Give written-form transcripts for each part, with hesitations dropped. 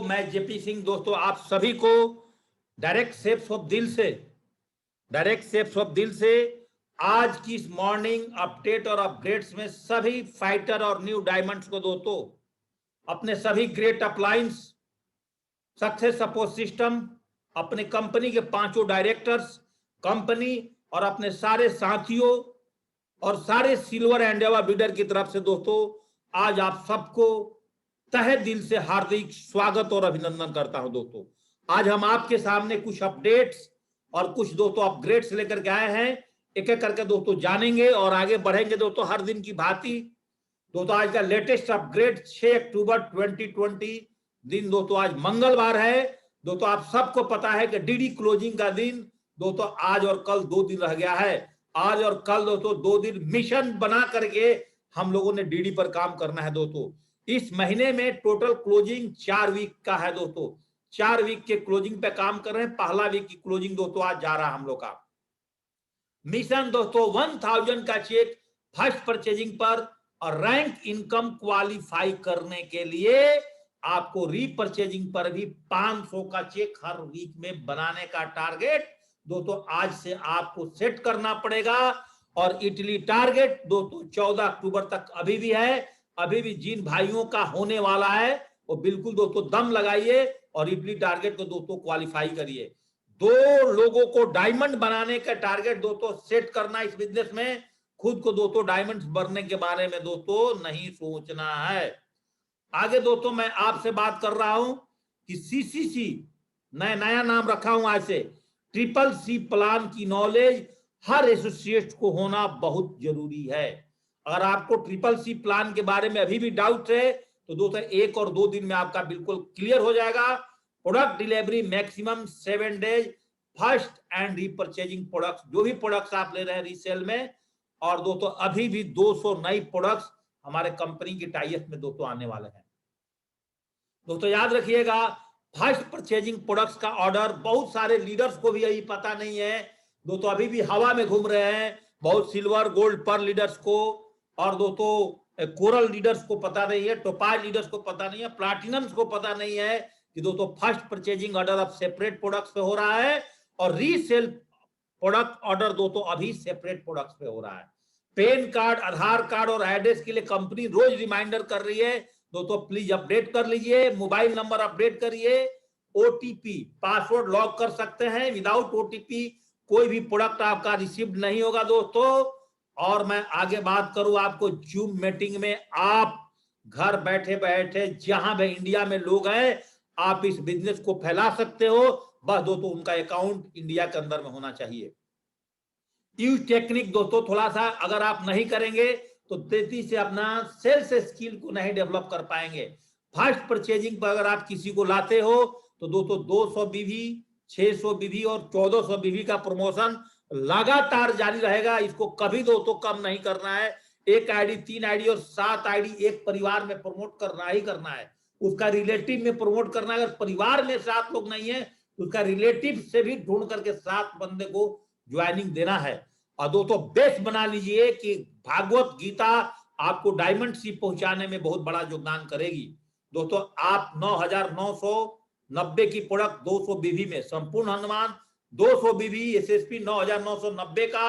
मैं जेपी सिंह दोस्तों आप सभी को डायरेक्ट सेप्स ऑफ दिल से आज की इस मॉर्निंग अपडेट और अपग्रेड्स में सभी फाइटर और न्यू डायमंड्स को दोस्तों अपने सभी ग्रेट अपलाइंस सक्सेस सपोर्ट सिस्टम अपने कंपनी के 5 डायरेक्टर्स कंपनी और अपने सारे साथियों और सारे सिल्वर एंडेवा बिल्डर की तरफ से दोस्तों आज आप सबको तहे दिल से हार्दिक स्वागत और अभिनंदन करता हूं। दोस्तों आज हम आपके सामने कुछ अपडेट्स और कुछ दोस्तों अपग्रेड्स लेकर के आए हैं। एक एक करके दोस्तों जानेंगे और आगे बढ़ेंगे दोस्तों हर दिन की भांति। दोस्तों आज का लेटेस्ट अपग्रेड 6 अक्टूबर 2020 दिन दोस्तों आज मंगलवार है। दोस्तों आप सबको पता है कि डीडी क्लोजिंग का दिन दोस्तों आज और कल 2 दिन रह गया है। आज और कल दोस्तों 2 दिन मिशन बना करके हम लोगों ने डीडी पर काम करना है। दोस्तों इस महीने में टोटल क्लोजिंग 4 वीक का है। दोस्तों 4 वीक के क्लोजिंग पे काम कर रहे हैं। पहला वीक की क्लोजिंग दोस्तों आज जा रहा है हम लोग का मिशन दोस्तों 1000 का चेक फर्स्ट परचेजिंग पर और रैंक इनकम क्वालिफाई करने के लिए आपको रीपरचेजिंग पर भी 500 का चेक हर वीक में बनाने का टारगेट दोस्तों आज से आपको सेट करना पड़ेगा। और इटली टारगेट दोस्तों 14 अक्टूबर तक अभी भी है। अभी भी जिन भाइयों का होने वाला है वो बिल्कुल दोस्तों दम लगाइए और इटली टारगेट को दोस्तों क्वालिफाई करिए। 2 लोगों को डायमंड बनाने का टारगेट दोस्तों सेट करना इस बिजनेस में। खुद को दोस्तों डायमंड बनने के बारे में दोस्तों नहीं सोचना है। आगे दोस्तों मैं आपसे बात कर रहा हूं कि सीसीसी नया नाम रखा हूं आज से ट्रिपल सी प्लान की नॉलेज हर एसोसिएट को होना बहुत जरूरी है। अगर आपको ट्रिपल सी प्लान के बारे में अभी भी डाउट है तो दोस्तों 1 और 2 दिन में आपका बिल्कुल क्लियर हो जाएगा। Product delivery maximum 7 days first and repurchasing products जो भी प्रोडक्ट्स आप ले रहे हैं रीसेल में। और दोस्तों अभी भी 200 नई प्रोडक्ट्स हमारे कंपनी की टाइप में दोस्तों आने वाले हैं। दोस्तों याद रखिएगा फर्स्ट परचेजिंग प्रोडक्ट्स का ऑर्डर बहुत सारे लीडर्स को भी यही पता नहीं है। दोस्तों अभी भी हवा में घूम रहे हैं। बहुत सिल्वर गोल्ड पर लीडर्स को और दोस्तों कोरल लीडर्स को पता नहीं है, टोपाज लीडर्स को पता नहीं है, प्लाटिनम्स को पता नहीं है कि दोस्तों फर्स्ट परचेजिंग ऑर्डर अब सेपरेट प्रोडक्ट्स पे हो रहा है और रीसेल प्रोडक्ट ऑर्डर दोस्तों अभी सेपरेट प्रोडक्ट्स पे हो रहा है। पैन कार्ड आधार कार्ड और एड्रेस के लिए कंपनी रोज रिमाइंडर कर रही है। दोस्तों प्लीज अपडेट कर लीजिए, मोबाइल नंबर अपडेट करिए, ओटीपी पासवर्ड लॉक कर सकते हैं। विदाउट ओटीपी कोई भी प्रोडक्ट आपका रिसीव्ड नहीं होगा दोस्तों। और मैं आगे बात करूं आपको जूम मीटिंग में आप घर बैठे बैठे जहां भी इंडिया में लोग हैं आप इस बिजनेस को फैला सकते हो। बस दोस्तों उनका अकाउंट इंडिया के अंदर में होना चाहिए। यूज टेक्निक दोस्तों थोड़ा सा अगर आप नहीं करेंगे तो तेजी से अपना सेल्स स्किल को नहीं डेवलप कर पाएंगे। फर्स्ट परचेजिंग पर अगर आप किसी को लाते हो तो दोस्तों 200 बीवी 600 बीवी और 1400 बीवी का प्रमोशन लगातार जारी रहेगा। इसको कभी दोस्तों कम नहीं करना है। 1 आईडी 3 आईडी और 7 आईडी एक परिवार में प्रमोट करना ही करना है। उसका रिलेटिव में प्रमोट करना है। अगर परिवार में 7 लोग नहीं है तो उसका रिलेटिव से भी ढूंढ करके 7 बंदे को ज्वाइनिंग देना है। और दोस्तों बेस बना लीजिए कि भागवत गीता आपको डायमंड सी पहुंचाने में बहुत बड़ा योगदान करेगी। दोस्तों आप 9990 की प्रोडक्ट 200 बीवी में संपूर्ण अनुमान 200 बीवी एसएसपी 9990 का।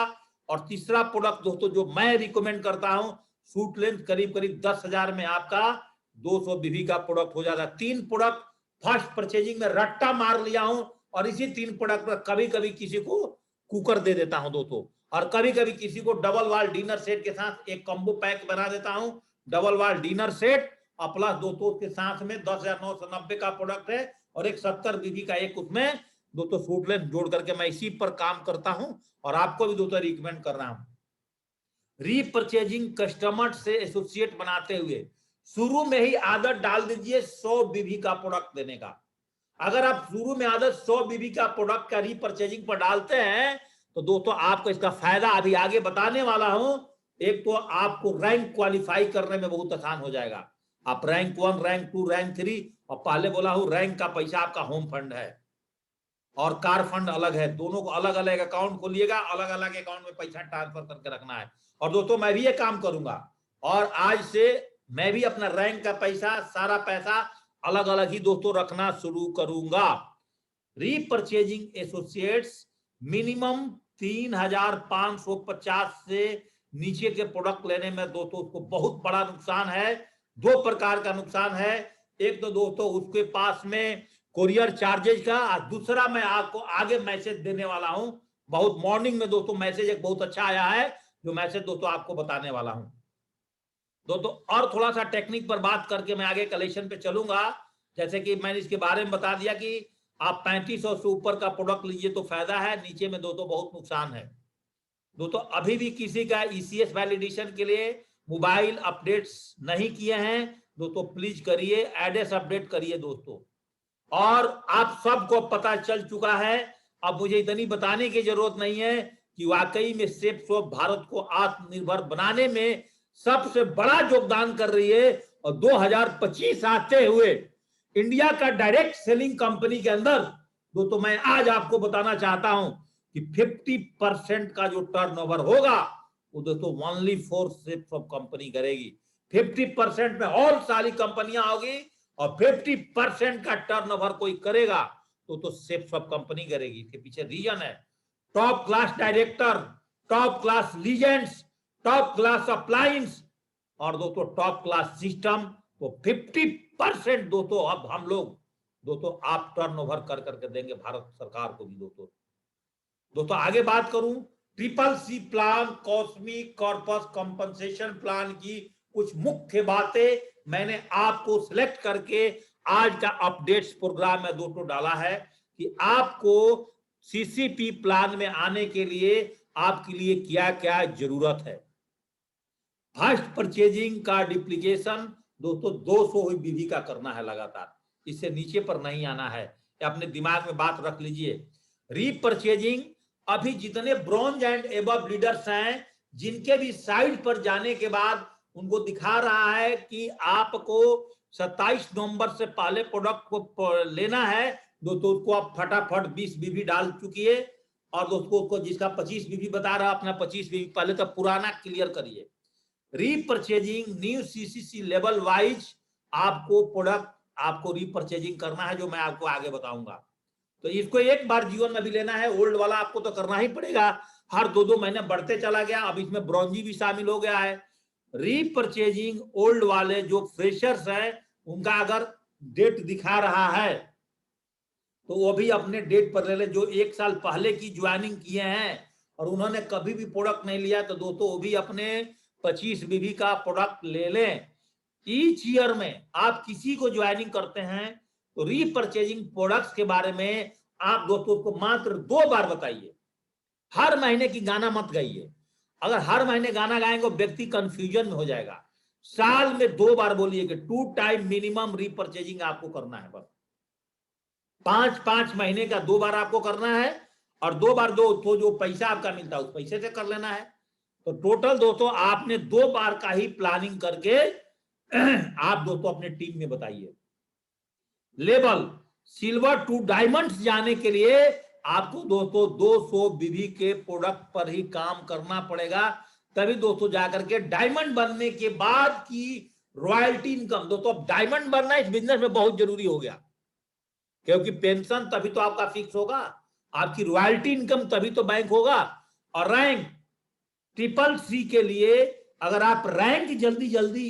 और तीसरा प्रोडक्ट दोस्तों जो मैं रिकमेंड करता हूं सूट लेंथ करीब करीब 10,000 में आपका 200 बीवी का प्रोडक्ट हो जाता है। 3 प्रोडक्ट फर्स्ट परचेजिंग में रट्टा मार लिया हूं और इसी 3 प्रोडक्ट पर कभी कभी किसी को कुकर दे देता हूं दोस्तों और कभी कभी किसी को डबल वाल डिनर सेट के साथ एक कॉम्बो पैक बना देता हूं। डबल वाल डिनर सेट और प्लस दोस्तों के साथ में 10,990 का प्रोडक्ट है और एक 70 बीबी का एक उसमें दोस्तों सूट लेंथ जोड़ करके मैं इसी पर काम करता हूं और आपको भी दोस्तों रिकमेंड कर रहा हूं। रीपरचेजिंग कस्टमर से एसोसिएट बनाते हुए शुरू में ही आदत डाल दीजिए 100 बीबी का प्रोडक्ट देने का। अगर आप शुरू में आदत 100 बीबी का प्रोडक्ट का रीपरचेजिंग पर डालते हैं तो दोस्तों आपको इसका फायदा अभी आगे बताने वाला हूं। एक तो आपको रैंक क्वालिफाई करने में बहुत आसान हो जाएगा। आप रैंक 1 रैंक 2 रैंक 3 और पहले बोला हूं रैंक का पैसा आपका होम फंड है और कार फंड अलग है। दोनों को अलग अलग अकाउंट खोलिएगा, अलग अलग अकाउंट में पैसा ट्रांसफर करके रखना है। और दोस्तों मैं भी ये काम करूंगा और आज से मैं भी अपना रैंक का पैसा सारा पैसा अलग अलग ही दोस्तों रखना शुरू करूंगा। रीपरचेजिंग एसोसिएट्स मिनिमम 3,550 से नीचे के प्रोडक्ट लेने में दोस्तों उसको बहुत बड़ा नुकसान है। दो प्रकार का नुकसान है, एक तो दोस्तों उसके पास में कोरियर चार्जेज का, और दूसरा मैं आपको आगे मैसेज देने वाला हूं। बहुत मॉर्निंग में दोस्तों मैसेज एक बहुत अच्छा आया है, जो मैसेज दोस्तों आपको बताने वाला हूं दोस्तों। और थोड़ा सा टेक्निक पर बात करके मैं आगे कलेक्शन पे चलूंगा। जैसे कि मैंने इसके बारे में बता दिया कि आप 3500 से ऊपर का प्रोडक्ट लीजिए तो फायदा है, नीचे में दोस्तों बहुत नुकसान है दोस्तों। अभी भी किसी का ईसीएस वैलिडेशन के लिए मोबाइल अपडेट्स नहीं किए हैं दोस्तों, प्लीज करिए, एड्रेस अपडेट करिए दोस्तों। और आप सबको पता चल चुका है, अब मुझे इतनी बताने की जरूरत नहीं है कि वाकई में सेफसॉफ्ट भारत को आत्मनिर्भर बनाने में सबसे बड़ा योगदान कर रही है। और 2025 आते हुए इंडिया का डायरेक्ट सेलिंग कंपनी के अंदर दोस्तों मैं आज आपको बताना चाहता हूं कि 50% का जो टर्नओवर होगा वो दोस्तों ओनली फॉर सेफसॉफ्ट कंपनी करेगी। 50% में और सारी कंपनियां होगी और 50% का टर्नओवर कोई करेगा तो सेफसॉफ्ट कंपनी करेगी। इसके पीछे रीजन है top class director, top class legends, top class appliance और दोस्तों टॉप क्लास सिस्टम। तो 50% दोस्तों अब हम लोग दोस्तों आप टर्नओवर कर करके देंगे भारत सरकार को भी दोस्तों आगे बात करूं, triple C plan, cosmic corpus compensation plan की कुछ मुख्य बातें मैंने आपको सिलेक्ट करके आज का अपडेट्स प्रोग्राम में दोस्तों डाला है कि आपको सीसीपी प्लान में आने के लिए आपके लिए क्या क्या जरूरत है। फर्स्ट परचेजिंग का डिप्लीकेशन दोस्तों 200 बीवी का करना है लगातार, इससे नीचे पर नहीं आना है, अपने दिमाग में बात रख लीजिए। रीपरचेजिंग अभी जितने ब्रॉन्ज एंड एबव लीडर्स हैं, जिनके भी साइड पर जाने के बाद उनको दिखा रहा है कि आपको 27 नवंबर से पहले प्रोडक्ट को लेना है दोस्तों, उसको आप फटाफट 20 बीवी डाल चुकी है। और दोस्तों को जिसका 25 बीवी बता रहा अपना 25 बीवी पहले तो पुराना क्लियर करिए। रीपरचेजिंग न्यू सीसीसी लेवल वाइज आपको प्रोडक्ट आपको रीपरचेजिंग करना है, जो मैं आपको आगे बताऊंगा। तो इसको एक बार जीवन में भी लेना है, ओल्ड वाला आपको तो करना ही पड़ेगा, हर 2-2 महीने बढ़ते चला गया, अब इसमें ब्रॉन्जी भी शामिल हो गया है। रीपरचेजिंग ओल्ड वाले जो फ्रेशर्स हैं उनका अगर डेट दिखा रहा है तो वो भी अपने डेट पर ले ले, जो 1 साल पहले की ज्वाइनिंग किए हैं और उन्होंने कभी भी प्रोडक्ट नहीं लिया तो दोस्तों वो भी अपने 25 बीवी का प्रोडक्ट ले लें। ईच ईयर में आप किसी को ज्वाइनिंग करते हैं तो रीपरचेजिंग प्रोडक्ट्स के बारे में आप दोस्तों को मात्र 2 बार बताइए, हर महीने की गाना मत गाइए। अगर हर महीने गाना गाएंगे व्यक्ति कंफ्यूजन में हो जाएगा। साल में 2 बार बोलिए कि 2 टाइम मिनिमम रीपरचेजिंग आपको करना है, बस 5-5 महीने का 2 बार आपको करना है और 2 बार तो जो पैसा आपका मिलता है उस पैसे से कर लेना है। तो टोटल दोस्तों आपने 2 बार का ही प्लानिंग करके आप दोस्तों अपने टीम में बताइए। लेवल सिल्वर टू डायमंड्स जाने के लिए आपको दोस्तों 200 बीवी के प्रोडक्ट पर ही काम करना पड़ेगा, तभी दोस्तों जाकर के डायमंड बनने के बाद की रॉयल्टी इनकम। दोस्तों अब डायमंड बनना इस बिजनेस में बहुत जरूरी हो गया, क्योंकि पेंशन तभी तो आपका फिक्स होगा, आपकी रॉयल्टी इनकम तभी तो बैंक होगा। और रैंक ट्रिपल सी के लिए अगर आप रैंक जल्दी जल्दी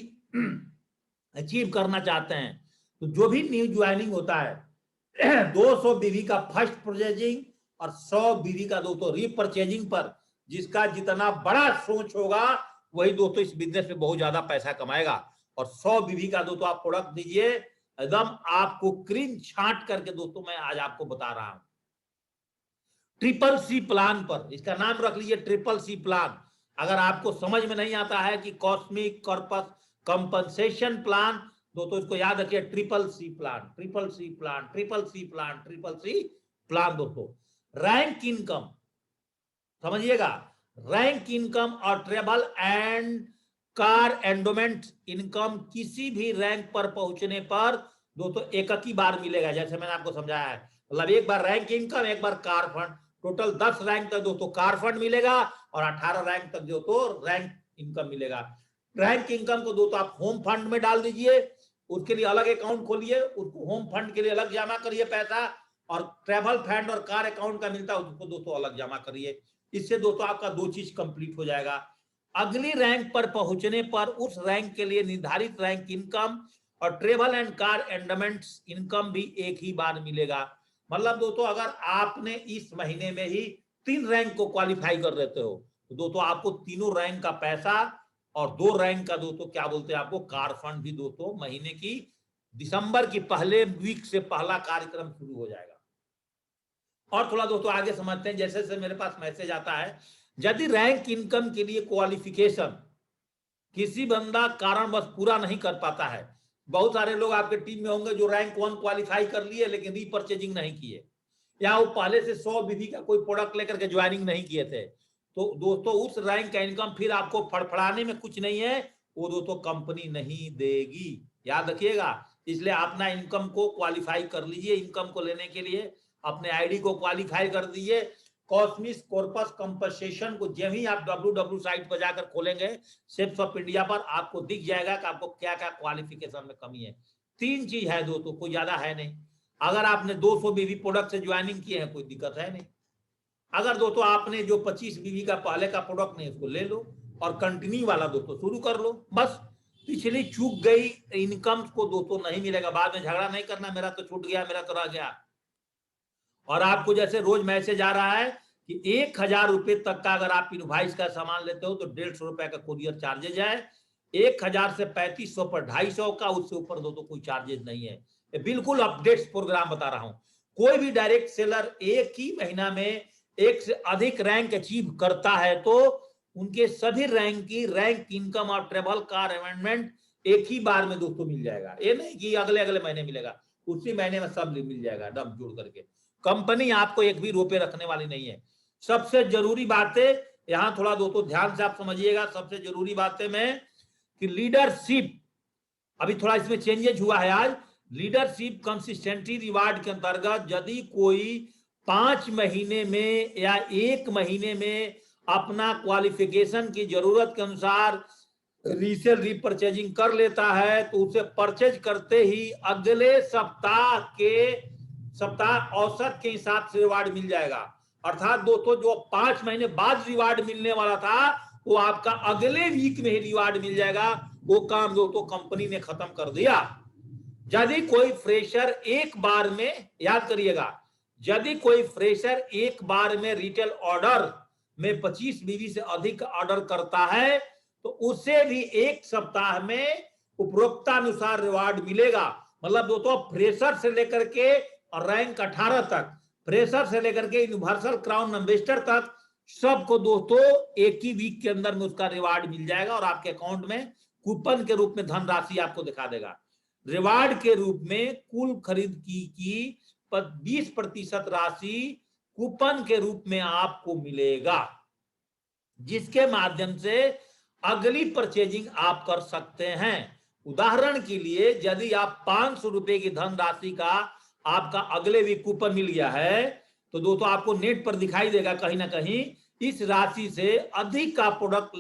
अचीव करना चाहते हैं तो जो भी न्यू ज्वाइनिंग होता है 200 बीवी का फर्स्ट परचेजिंग और 100 बीवी का दोस्तों रीपरचेजिंग पर, जिसका जितना बड़ा सोच होगा वही दोस्तों इस बिजनेस में बहुत ज्यादा पैसा कमाएगा। और 100 बीवी का दोस्तों आप प्रोडक्ट दीजिए, एकदम आपको क्रीम छांट करके दोस्तों मैं आज आपको बता रहा हूं। ट्रिपल सी प्लान पर, इसका नाम रख लीजिए ट्रिपल सी प्लान। अगर आपको समझ में नहीं आता है कि कॉस्मिक कॉर्पस कंपनसेशन प्लान, दोस्तों इसको याद रखिए triple C plan, triple C plan, triple C plan, triple C plan. दोस्तों रैंक इनकम समझिएगा, रैंक इनकम और travel and car endowment income किसी भी रैंक पर पहुंचने पर दोस्तों एक ही बार मिलेगा, जैसे मैंने आपको समझाया है। मतलब एक बार रैंक इनकम, एक बार कार फंड, टोटल 10 रैंक तक दोस्तों कार फंड मिलेगा और 18 रैंक तक दोस्तों रैंक इनकम मिलेगा। रैंक इनकम को दोस्तों आप होम फंड में डाल दीजिए, उसके लिए अलग अकाउंट खोलिए, उसको होम फंड के लिए अलग जमा करिए पैसा, और ट्रैवल फंड और कार अकाउंट का मिलता है उसको दोस्तों अलग जमा करिए। इससे दोस्तों आपका दो चीज कंप्लीट हो जाएगा। अगली रैंक पर पहुंचने पर उस रैंक के लिए निर्धारित रैंक इनकम और ट्रेवल एंड कार एंडमेंट्स इनकम भी एक ही बार मिलेगा। मतलब दोस्तों अगर आपने इस महीने में ही 3 रैंक को क्वालिफाई कर लेते हो तो दोस्तों आपको तीनों रैंक का पैसा और 2 रैंक का दोस्तों क्या बोलते हैं आपको कार फंड भी दोस्तों महीने की दिसंबर की पहले वीक से पहला कार्यक्रम शुरू हो जाएगा। और थोड़ा दोस्तों आगे समझते हैं। जैसे जैसे मेरे पास मैसेज आता है, यदि रैंक इनकम के लिए क्वालिफिकेशन किसी बंदा कारणवश पूरा नहीं कर पाता है, बहुत सारे लोग आपके टीम में होंगे जो रैंक 1 क्वालिफाई कर लिए लेकिन रीपर्चेजिंग नहीं किए, या वो पहले से 100 बीबी का कोई प्रोडक्ट लेकर के ज्वाइनिंग नहीं किए थे, तो दोस्तों उस रैंक का इनकम फिर आपको फड़फड़ाने में कुछ नहीं है, वो दोस्तों कंपनी नहीं देगी, याद रखिएगा। इसलिए अपना इनकम को क्वालिफाई कर लीजिए। इनकम को लेने के लिए अपने आईडी को क्वालिफाई कर दीजिए। कॉस्मिक कॉर्पस कंपनसेशन को जब ही आप www साइट पर जाकर खोलेंगे सेप्स ऑफ इंडिया पर, आपको दिख जाएगा कि आपको क्या क्या क्वालिफिकेशन में कमी है। 3 चीज है दोस्तों, कोई ज्यादा है नहीं। अगर आपने 200 बीबी प्रोडक्ट से ज्वाइनिंग किए हैं कोई दिक्कत है नहीं। अगर दोस्तों आपने जो 25 बीबी का पहले का प्रोडक्ट नहीं उसको ले लो और कंटिन्यू वाला दोस्तों शुरू कर लो। बस पिछली चूक गई इनकम को दोस्तों नहीं मिलेगा। बाद में झगड़ा नहीं करना मेरा तो छूट गया, मेरा तो रह गया। और आपको जैसे रोज मैसेज आ रहा है कि 1000 रुपए तक का अगर आप इनवॉइस का सामान लेते हो तो 150 रुपए का कुरियर चार्जेज है। 1000 से 3500 पर 250 का, उससे ऊपर दोस्तों कोई चार्जेज नहीं है। बिल्कुल अपडेट्स प्रोग्राम बता रहा हूं। कोई भी डायरेक्ट सेलर एक ही महीना में एक से अधिक रैंक अचीव करता है तो उनके सभी रैंक की रैंक इनकम और ट्रेवल कार अमेंडमेंट एक ही बार में दोस्तों मिल जाएगा। ये नहीं कि अगले अगले महीने मिलेगा, उसी महीने में सब मिल जाएगा डब जोड़ करके। कंपनी आपको एक भी रुपए रखने वाली नहीं है। सबसे जरूरी बातें यहां थोड़ा दोस्तों ध्यान से आप समझिएगा। सबसे जरूरी बातें में कि लीडरशिप, अभी थोड़ा इसमें चेंजेस हुआ है आज। लीडरशिप कंसिस्टेंसी रिवार्ड के अंतर्गत यदि कोई 5 महीने में या 1 महीने में अपना क्वालिफिकेशन की जरूरत के अनुसार रीसेल रीपरचेजिंग कर लेता है तो उसे परचेज करते ही अगले सप्ताह औसत के हिसाब से रिवार्ड मिल जाएगा। अर्थात दोस्तों जो 5 महीने बाद रिवार्ड मिलने वाला था वो आपका अगले वीक में ही रिवार्ड मिल जाएगा। वो काम दोस्तों कंपनी ने खत्म कर दिया। यदि कोई फ्रेशर एक बार में, याद करिएगा, यदि कोई फ्रेशर एक बार में रिटेल ऑर्डर में 25 बीबी से अधिक ऑर्डर करता है तो उसे भी 1 सप्ताह में उपरोक्तानुसार रिवार्ड मिलेगा। मतलब दोस्तों फ्रेशर से लेकर के रैंक 18 तक, फ्रेशर से लेकर के यूनिवर्सल क्राउन एम्बेसडर तक सबको दोस्तों एक ही वीक के अंदर में उसका रिवार्ड मिल जाएगा और आपके अकाउंट में कूपन के रूप में धनराशि आपको दिखा देगा। रिवार्ड के रूप में कुल खरीद की 20% राशि कूपन के रूप में आपको मिलेगा, जिसके माध्यम से अगली परचेजिंग आप कर सकते हैं। उदाहरण के लिए यदि आप 500 रुपए की धनराशि का आपका अगले वीक कूपन मिल गया है तो दोस्तों आपको नेट पर दिखाई देगा कहीं ना कहीं इस राशि से अधिक का प्रोडक्ट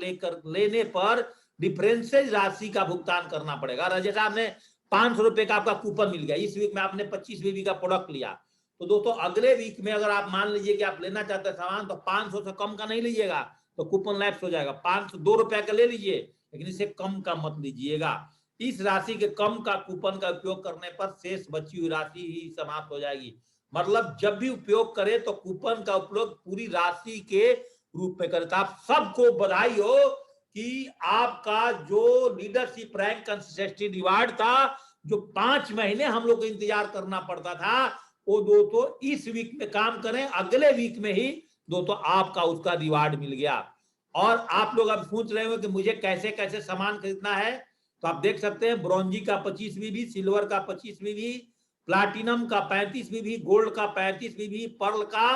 लेने पर डिफरेंसेज राशि का भुगतान करना पड़ेगा। जैसे आपने 500 रुपए का आपका कूपन मिल गया, इस वीक में आपने 25 बीबी का प्रोडक्ट लिया तो दोस्तों अगले वीक में अगर आप मान लीजिए कि आप लेना चाहते हैं सामान तो 500 से कम का नहीं लीजिएगा तो कूपन लैप्स हो जाएगा। 502 रुपए का ले लीजिए लेकिन इससे कम का मत लीजिएगा। इस राशि के कम का कूपन का उपयोग करने पर शेष बची हुई राशि ही समाप्त हो जाएगी। मतलब जब भी उपयोग करें तो कूपन का उपयोग पूरी राशि के रूप में करें। तो आप सबको बधाई हो कि आपका जो लीडरशिप रैंक कंसिस्टेंसी रिवार्ड था जो 5 महीने हम लोग को इंतजार करना पड़ता था वो दोस्तों इस वीक में काम करें, अगले वीक में ही दोस्तों आपका उसका रिवार्ड मिल गया। और आप लोग अब पूछ रहे हो कि मुझे कैसे कैसे सामान खरीदना है तो आप देख सकते हैं ब्रॉन्जी का 25 बीबी, सिल्वर का 25 बीबी, प्लाटिनम का 35 बीबी, गोल्ड का 35 बीबी, पर्ल का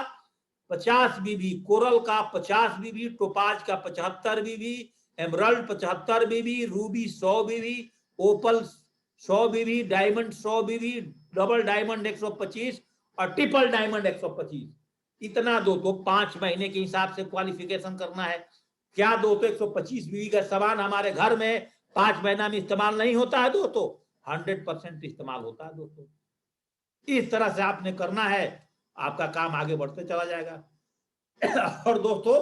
50 बीबी, कोरल का 50 बीबी, टोपाज का 75 बीबी, एमरल्ड 75 बीबी, रूबी 100 बीबी, ओपल 100 बीबी, डायमंड 100 बीबी, डबल डायमंड 125 और ट्रिपल डायमंड 125। इतना दोस्तों 5 महीने के हिसाब से क्वालिफिकेशन करना है। क्या दोस्तों 125 बीबी का सामान हमारे घर में 5 महीना में इस्तेमाल नहीं होता है दोस्तों? 100% इस्तेमाल होता है दोस्तों। इस तरह से आपने करना है, आपका काम आगे बढ़ते चला जाएगा। और दोस्तों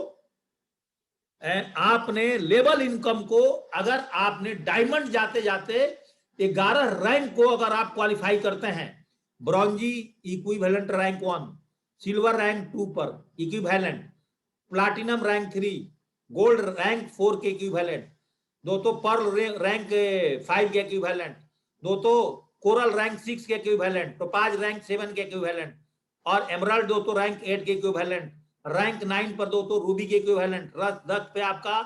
आपने लेवल इनकम को, अगर आपने डायमंड जाते जाते 11 रैंक को अगर आप क्वालिफाई करते हैं, bronzy equivalent rank 1, silver rank 2 पर equivalent, platinum rank 3, gold rank 4 के इक्विवेलेंट, दोस्तों पर्ल रैंक 5 के इक्विवेलेंट, दोस्तों कोरल रैंक 6 के इक्विवेलेंट, टोपाज रैंक 7 के इक्विवेलेंट, और एमराल्ड दोस्तों रैंक 8 के इक्विवेलेंट, रैंक 9 पर दोस्तों रूबी के इक्विवेलेंट, 10 पे आपका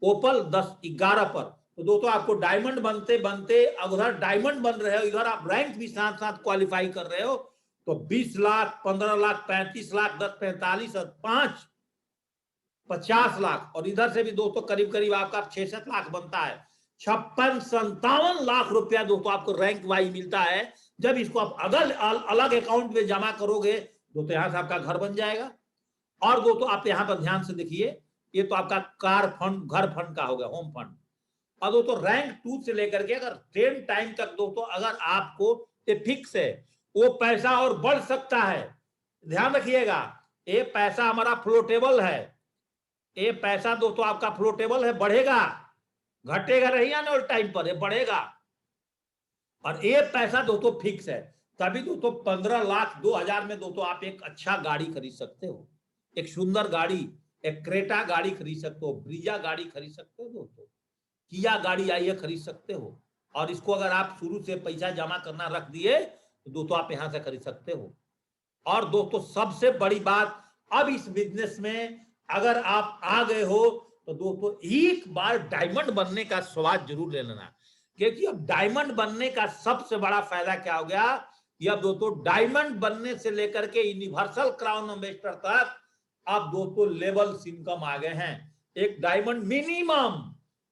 ओपल, 11 पर। तो दोस्तों आपको डायमंड बनते बनते, उधर डायमंड बन रहे हो, इधर आप रैंक भी साथ साथ क्वालिफाई कर रहे हो, तो 20 लाख, 15 लाख, 35 लाख, 10, 45 और 5, 50 लाख, और इधर से भी दोस्तों करीब करीब आपका 6-7 लाख बनता है। 56-57 लाख रुपया दोस्तों आपको रैंक वाइज मिलता है। जब इसको आप अगर अलग अकाउंट में जमा करोगे दोस्तों, यहां से आपका घर बन जाएगा। और दोस्तों आप यहां पर ध्यान से देखिए, ये तो आपका कार फंड, घर फंड का हो गया, होम फंड। और दोस्तों रैंक 2 से लेकर के अगर 10 टाइम तक दोस्तों अगर आपको ये फिक्स है, वो पैसा और बढ़ सकता है। ध्यान रखिएगा, ये पैसा हमारा फ्लोटेबल है, ये पैसा दोस्तों आपका फ्लोटेबल है, बढ़ेगा, घटेगा नहीं आने वाले टाइम पर, ये बढ़ेगा। और ये पैसा दोस्तों फिक्स है। तभी दोस्तों 15 लाख 2000 में दोस्तों आप एक अच्छा गाड़ी खरीद सकते हो, एक सुंदर गाड़ी, एक क्रेटा गाड़ी खरीद सकते हो, ब्रीजा गाड़ी खरीद सकते हो दोस्तों, किया गाड़ी आई है खरीद सकते हो। और इसको अगर आप शुरू से पैसा जमा करना रख दिए तो दोस्तों आप यहां से खरीद सकते हो। और दोस्तों सबसे बड़ी बात, अब इस बिजनेस में अगर आप आ गए हो तो दोस्तों एक बार डायमंड बनने का स्वाद जरूर ले लेना, क्योंकि अब डायमंड बनने का सबसे बड़ा फायदा क्या हो गया, कि अब दोस्तों डायमंड बनने से लेकर के यूनिवर्सल क्राउन एम्बेसडर तक अब दोस्तों लेवल्स इनकम आ गए हैं। एक डायमंड मिनिमम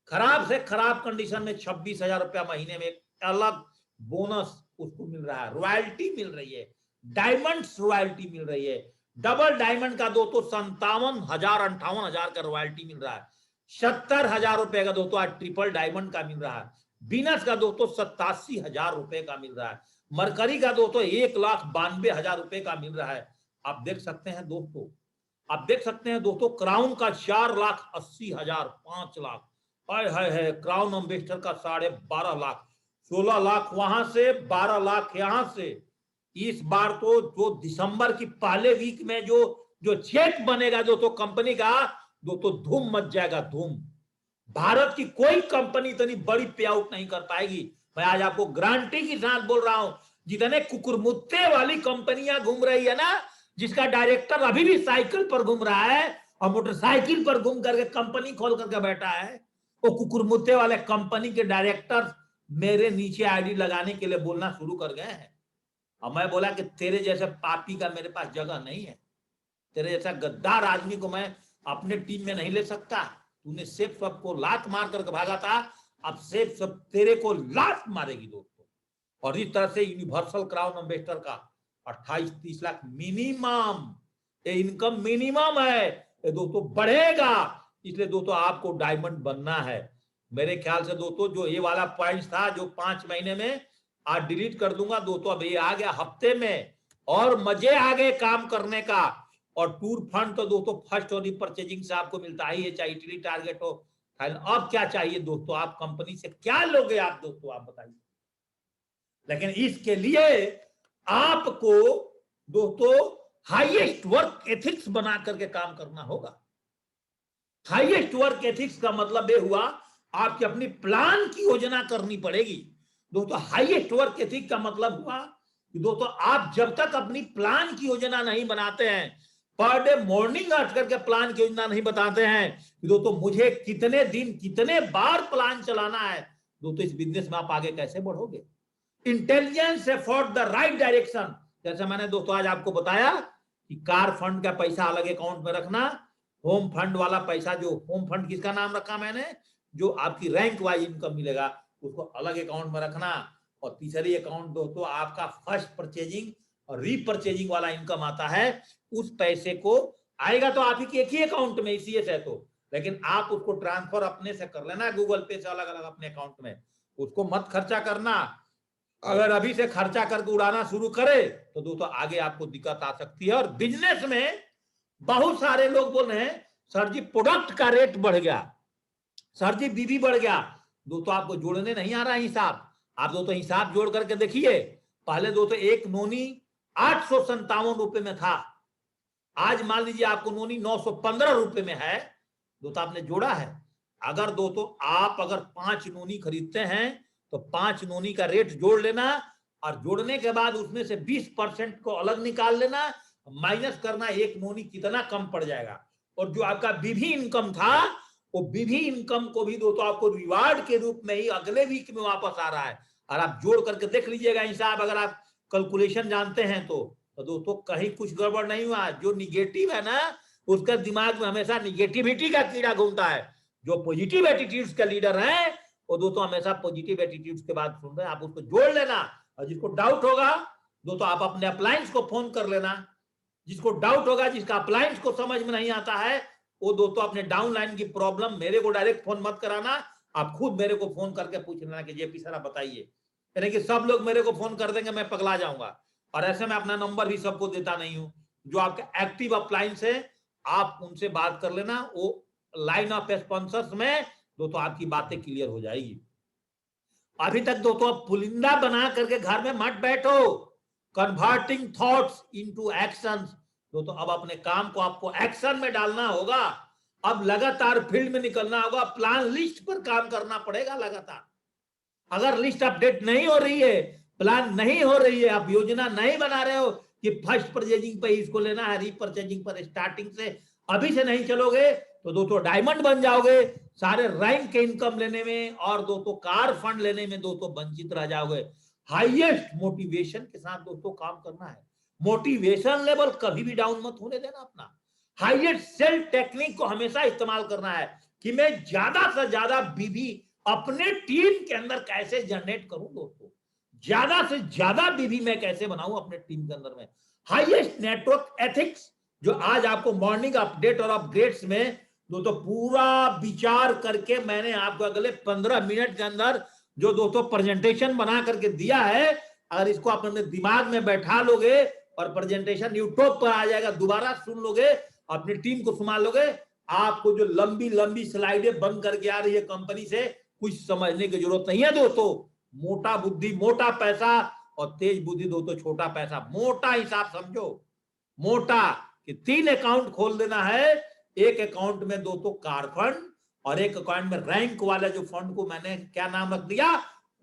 खराब से खराब कंडीशन में 26,000 रुपया महीने में एक अलग बोनस उसको मिल रहा है, रॉयल्टी मिल रही है, डायमंड्स रॉयल्टी मिल रही है। डबल डायमंड का दोस्तों 57,000-58,000 का रॉयल्टी मिल रहा है। 70,000 रुपए का दोस्तों आज ट्रिपल डायमंड का मिल रहा है। बीनस का दोस्तों 87,000 रुपए का मिल रहा है। मरकरी का दोस्तों 1,92,000 रुपए का मिल रहा है। आप देख सकते हैं दोस्तों, आप देख सकते हैं दोस्तों, क्राउन का 4,80,000, 5 लाख, है क्राउन एम्बेसडर का 12.5 लाख, 16 लाख वहां से, 12 लाख यहां से। इस बार तो जो दिसंबर की पहले वीक में जो जो चेक बनेगा दोस्तों कंपनी का, दोस्तों धूम मच जाएगा, धूम। भारत की कोई कंपनी इतनी बड़ी पे आउट नहीं कर पाएगी। मैं आज आपको गारंटी के साथ बोल रहा हूं, जितने कुकुरमुत्ते वाली कंपनियां घूम रही है ना, जिसका डायरेक्टर अभी भी साइकिल पर घूम रहा है और मोटरसाइकिल पर घूम करके कंपनी खोल करके बैठा है, वो कुकुरमुत्ते वाले कंपनी के डायरेक्टर मेरे नीचे आईडी लगाने के लिए बोलना शुरू कर गए हैं। और मैं बोला कि तेरे जैसे पापी का मेरे पास जगह नहीं है, तेरे जैसा गद्दार आदमी को मैं अपने टीम में नहीं ले सकता। तूने सेफ सबको लात मार करके भागा था, अब सेफ सब तेरे को लात मारेगी दोस्तों। और इस तरह से यूनिवर्सल क्राउन एम्बेसडर का 28-30 लाख मिनिमम इनकम मिनिमम है, ये दोस्तों बढ़ेगा। इसलिए दोस्तों आपको डायमंड बनना है। मेरे ख्याल से दोस्तों जो ये वाला पॉइंट था जो 5 महीने में आज डिलीट कर दूंगा दोस्तों, अब ये आ गया हफ्ते में, और मजे आ गए काम करने का। और टूर फंड तो दोस्तों फर्स्ट और परचेजिंग से आपको मिलता ही है, चाहे इटली टारगेट हो। अब क्या चाहिए दोस्तों, आप कंपनी से क्या लोगे आप दोस्तों, आप बताइए। लेकिन इसके लिए आपको दोस्तों हाईएस्ट वर्क एथिक्स बना करके काम करना होगा। हाईएस्ट वर्क एथिक्स का मतलब यह हुआ आपकी अपनी प्लान की योजना करनी पड़ेगी दोस्तों। हाईएस्ट वर्क एथिक्स का मतलब हुआ कि दोस्तों आप जब तक अपनी प्लान की योजना नहीं बनाते हैं, पर डे मॉर्निंग उठ करके प्लान की योजना नहीं बताते हैं कि दोस्तों मुझे कितने दिन कितने बार प्लान चलाना है, दोस्तों इस बिजनेस में आप आगे कैसे बढ़ोगे। Intelligence effort the right direction, जैसे मैंने दोस्तों आज आपको बताया कि कार फंड का पैसा अलग अकाउंट में रखना, होम फंड वाला पैसा, जो होम फंड किसका नाम रखा मैंने, जो आपकी रैंक वाइज इनकम मिलेगा उसको अलग अकाउंट में रखना। और तीसरी अकाउंट दोस्तों आपका फर्स्ट परचेजिंग और रीपरचेजिंग वाला इनकम आता है, उस पैसे को आएगा तो आप ही एक ही अकाउंट में सीएस है तो, लेकिन आप उसको ट्रांसफर अपने से कर लेना गूगल पे से अलग अलग अपने अकाउंट में, उसको मत खर्चा करना। अगर अभी से खर्चा करके उड़ाना शुरू करे तो दोस्तों आगे आपको दिक्कत आ सकती है। और बिजनेस में बहुत सारे लोग बोल रहे हैं सर जी प्रोडक्ट का रेट बढ़ गया, सर जी बीबी बढ़ गया। दोस्तों आपको जोड़ने नहीं आ रहा है हिसाब। आप दोस्तों हिसाब जोड़ करके देखिए, पहले दोस्तों एक नोनी 857 रुपए में था, आज मान लीजिए आपको नोनी 915 रुपए में है। दोस्तों आपने जोड़ा है। अगर दोस्तों आप अगर 5 नोनी खरीदते हैं तो 5 नोनी का रेट जोड़ लेना, और जोड़ने के बाद उसमें से 20% को अलग निकाल लेना, माइनस करना एक नोनी कितना कम पड़ जाएगा। और जो आपका बीवी इनकम था, वो बीवी इनकम को भी दोस्तों आपको रिवार्ड के रूप में ही अगले वीक में वापस आ रहा है। और आप जोड़ करके देख लीजिएगा हिसाब, अगर आप कैलकुलेशन जानते हैं तो दोस्तों कहीं कुछ गड़बड़ नहीं हुआ। जो निगेटिव है ना, उसका दिमाग में हमेशा निगेटिविटी का कीड़ा घूमता है। जो पॉजिटिव एटीट्यूड्स का लीडर है वो दोस्तों हमेशा पॉजिटिव एटीट्यूड्स के बात सुन रहे हैं। आप उसको जोड़ लेना, और जिसको डाउट होगा दोस्तों आप अपने अप्लायंस को फोन कर लेना। जिसको डाउट होगा, जिसका अप्लायंस को समझ में नहीं आता है, वो दोस्तों अपने डाउनलाइन की प्रॉब्लम मेरे को डायरेक्ट फोन मत कराना, आप खुद मेरे को फोन करके पूछ लेना कि जेपी सर आप बताइए। यानी कि सब लोग मेरे को फोन कर देंगे, मैं पगला जाऊंगा। और ऐसे में अपना नंबर भी सबको देता नहीं हूं। जो आपका एक्टिव अप्लायंस है आप उनसे बात कर लेना, वो लाइन ऑफ स्पॉन्सर्स में दोस्तों आपकी बातें क्लियर हो जाएगी। अभी तक दोस्तों पुलिंदा बना करके घर में मत बैठो। Converting thoughts into actions. दोस्तों अब अपने काम को आपको एक्शन में डालना होगा। अब लगातार फील्ड में निकलना होगा, प्लान लिस्ट पर काम करना पड़ेगा लगातार। अगर लिस्ट अपडेट नहीं हो रही है, प्लान नहीं हो रही है, आप योजना नहीं बना रहे हो कि फर्स्ट परचेजिंग पे इसको लेना है, रीपरचेजिंग पर स्टार्टिंग से अभी से नहीं चलोगे तो दोस्तों डायमंड बन जाओगे, सारे रैंक के इनकम लेने में और दोस्तों कार फंड लेने में दोस्तों वंचित रह जाओगे। हाईएस्ट मोटिवेशन के साथ दोस्तों काम करना है। मोटिवेशन लेवल कभी भी डाउन मत होने देना अपना। हाईएस्ट सेल टेक्निक को हमेशा इस्तेमाल करना है कि मैं ज्यादा से ज्यादा बीबी अपने टीम के अंदर कैसे जनरेट करूं दोस्तों, ज्यादा से ज्यादा बीबी मैं कैसे बनाऊं अपने टीम के अंदर में। हाईएस्ट नेटवर्क एथिक्स जो आज आपको मॉर्निंग अपडेट और अपग्रेड्स में दोस्तों पूरा विचार करके मैंने आपको अगले 15 मिनट के अंदर जो दोस्तों प्रेजेंटेशन बना करके दिया है, अगर इसको आप अपने दिमाग में बैठा लोगे और प्रेजेंटेशन यूट्यूब पर आ जाएगा, दोबारा सुन लोगे, अपनी टीम को संभाल लोगे, आपको जो लंबी लंबी स्लाइडें बन करके आ रही है कंपनी से, कुछ समझने की जरूरत नहीं है दोस्तों। मोटा बुद्धि मोटा पैसा और तेज बुद्धि दोस्तों छोटा पैसा। मोटा हिसाब समझो, मोटा कि 3 अकाउंट खोल देना है। एक अकाउंट में दोस्तों कार फंड और एक अकाउंट में रैंक वाला जो फंड को मैंने क्या नाम रख दिया,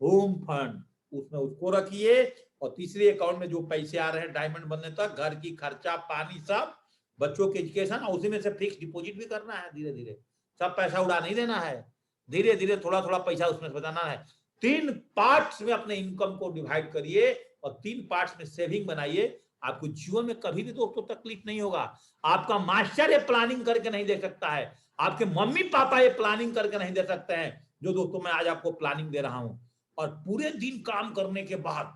होम फंड, उसमें उसको रखिए। और तीसरे अकाउंट में जो पैसे आ रहे हैं डायमंड बनने तक, घर की खर्चा पानी सब, बच्चों के एजुकेशन, उसी में से फिक्स डिपॉजिट भी करना है। धीरे धीरे सब पैसा उड़ा नहीं देना है, धीरे धीरे थोड़ा थोड़ा पैसा उसमें से बचाना है। 3 पार्ट्स में अपने इनकम को डिवाइड करिए और 3 पार्ट्स में सेविंग बनाइए। आपको जीवन में कभी भी दोस्तों तकलीफ नहीं होगा। आपका मास्टर ये प्लानिंग करके नहीं दे सकता है, आपके मम्मी पापा ये प्लानिंग करके नहीं दे सकते हैं जो दोस्तों मैं आज आपको प्लानिंग दे रहा हूं। और पूरे दिन काम करने के बाद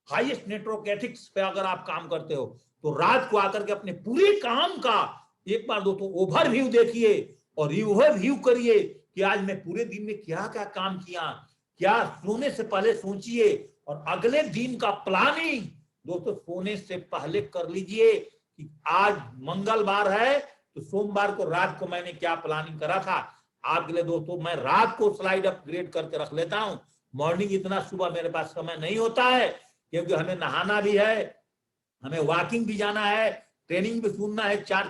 हाईएस्ट नेटवर्क एथिक्स पे अगर आप काम करते हो तो रात को आकर के अपने पूरे काम का एक बार दोस्तों ओवरव्यू देखिए और रिव्यू करिए कि आज मैं पूरे दिन में क्या क्या काम किया, क्या सोने से पहले सोचिए। और अगले दिन का प्लानिंग दोस्तों सोने से पहले कर लीजिए कि आज मंगलवार है तो सोमवार को रात को मैंने क्या प्लानिंग करा था। आपके लिए दोस्तों मैं रात को स्लाइड अपग्रेड करके रख लेता हूं। मॉर्निंग इतना सुबह मेरे पास समय नहीं होता है क्योंकि हमें नहाना भी है, हमें वॉकिंग भी जाना है, ट्रेनिंग भी सुनना है, 4